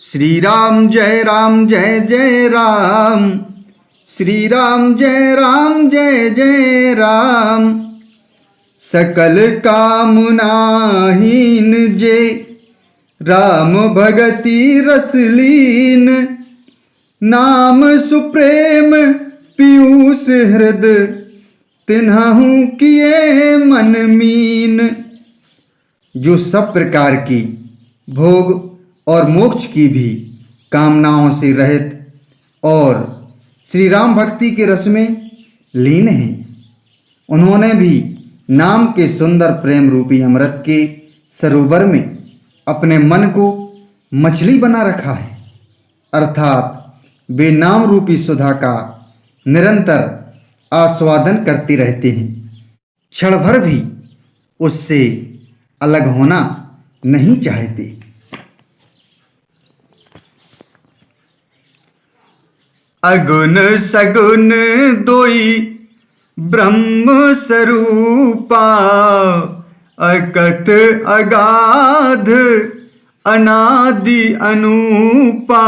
श्री राम जय जय राम। श्री राम जय राम। सकल कामनाहीन जे राम भगति रसलीन। नाम सुप्रेम पीयूष हृद तिन्हु किए मन मीन। जो सब प्रकार की भोग और मोक्ष की भी कामनाओं से रहित और श्री राम भक्ति के रस में लीन हैं, उन्होंने भी नाम के सुंदर प्रेम रूपी अमृत के सरोवर में अपने मन को मछली बना रखा है, अर्थात वे नाम रूपी सुधा का निरंतर आस्वादन करते रहते हैं, क्षण भर भी उससे अलग होना नहीं चाहते। अगुण सगुण दोई ब्रह्म स्वरूपा। अकथ अगाध अनादि अनूपा।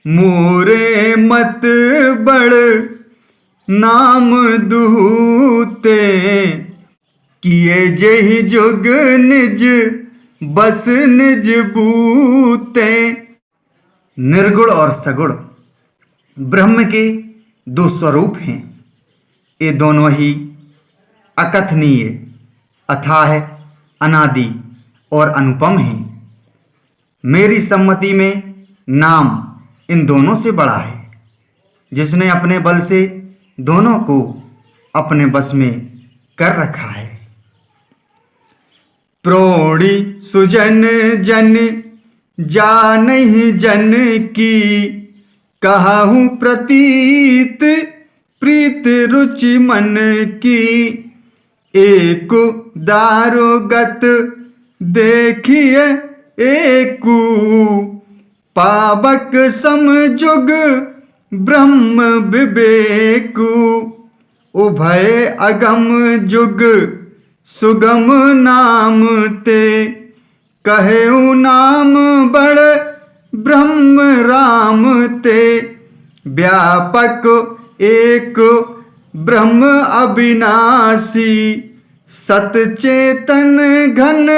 मोरे मत बड़ नाम दुहूते। किए जेहि जुग निज बस निज बूते। निर्गुण और सगुण ब्रह्म के दो स्वरूप हैं। ये दोनों ही अकथनीय, अथाह, अनादि और अनुपम हैं। मेरी सम्मति में नाम इन दोनों से बड़ा है, जिसने अपने बल से दोनों को अपने बस में कर रखा है। प्रोढ़ी सुजन जन जानहि जन की। कहूँ प्रतीत प्रीत रुचि मन की। एक दारोगत देखिए एकू। पावक समजुग ब्रह्म विवेकु। उभय अगम जुग सुगम नाम ते। कहेऊ नाम बड़ ब्रह्म राम ते। व्यापक एक ब्रह्म अविनाशी। सतचेतन घन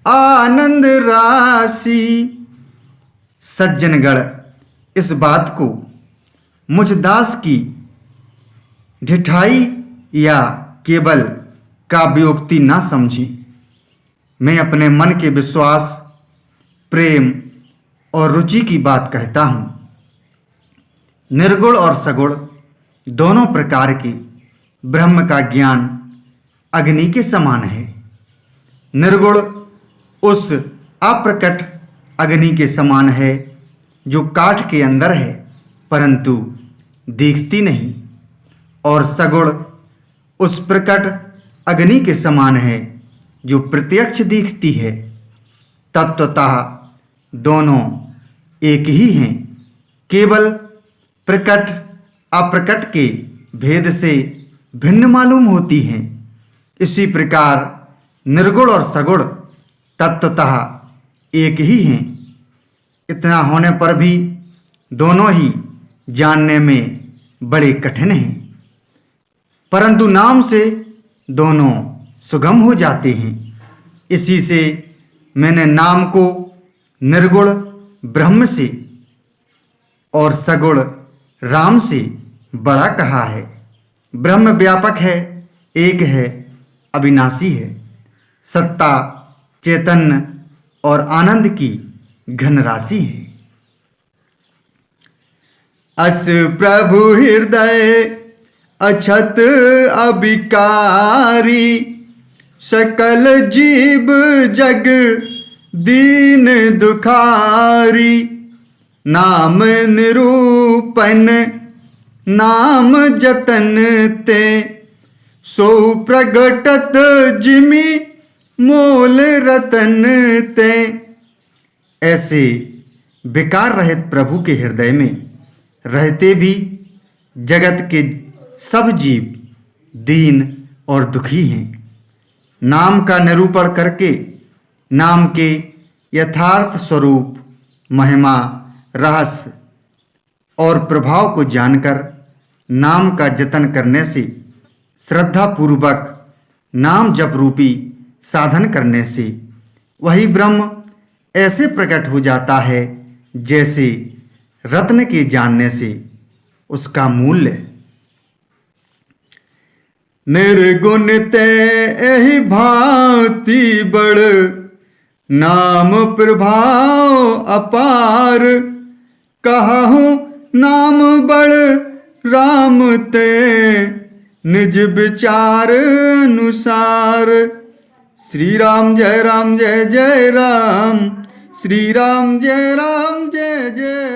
आनंद राशि। सज्जनगण इस बात को मुझ दास की ढिठाई या केवल काव्योक्ति ना समझें। मैं अपने मन के विश्वास, प्रेम और रुचि की बात कहता हूँ। निर्गुण और सगुण दोनों प्रकार के ब्रह्म का ज्ञान अग्नि के समान है। निर्गुण उस अप्रकट अग्नि के समान है जो काठ के अंदर है परंतु दिखती नहीं, और सगुण उस प्रकट अग्नि के समान है जो प्रत्यक्ष दिखती है। तत्वतः दोनों एक ही हैं, केवल प्रकट अप्रकट के भेद से भिन्न मालूम होती हैं। इसी प्रकार निर्गुण और सगुण तत्वतः एक ही हैं। इतना होने पर भी दोनों ही जानने में बड़े कठिन हैं, परंतु नाम से दोनों सुगम हो जाते हैं। इसी से मैंने नाम को निर्गुण ब्रह्म से और सगुण राम से बड़ा कहा है। ब्रह्म व्यापक है, एक है, अविनाशी है, सत्ता, चैतन्य और आनंद की घन राशि है। अस प्रभु हृदय अछत अभिकारी। सकल जीव जग दीन दुखारी। नाम निरूपन नाम जतन ते। सो प्रगटत जिमि मोल रतन ते। ऐसे विकार रहित प्रभु के हृदय में रहते भी जगत के सब जीव दीन और दुखी हैं। नाम का निरूपण करके नाम के यथार्थ स्वरूप महिमा, रहस्य और प्रभाव को जानकर नाम का जतन करने से, श्रद्धा पूर्वक नाम जप रूपी साधन करने से वही ब्रह्म ऐसे प्रकट हो जाता है जैसे रत्न के जानने से उसका मूल्य। निर्गुण ते एहि भांति बड़, नाम प्रभाव अपार, कहूँ नाम बड़ राम ते, निज विचार अनुसार। श्री राम जय जय राम, श्री राम जय जय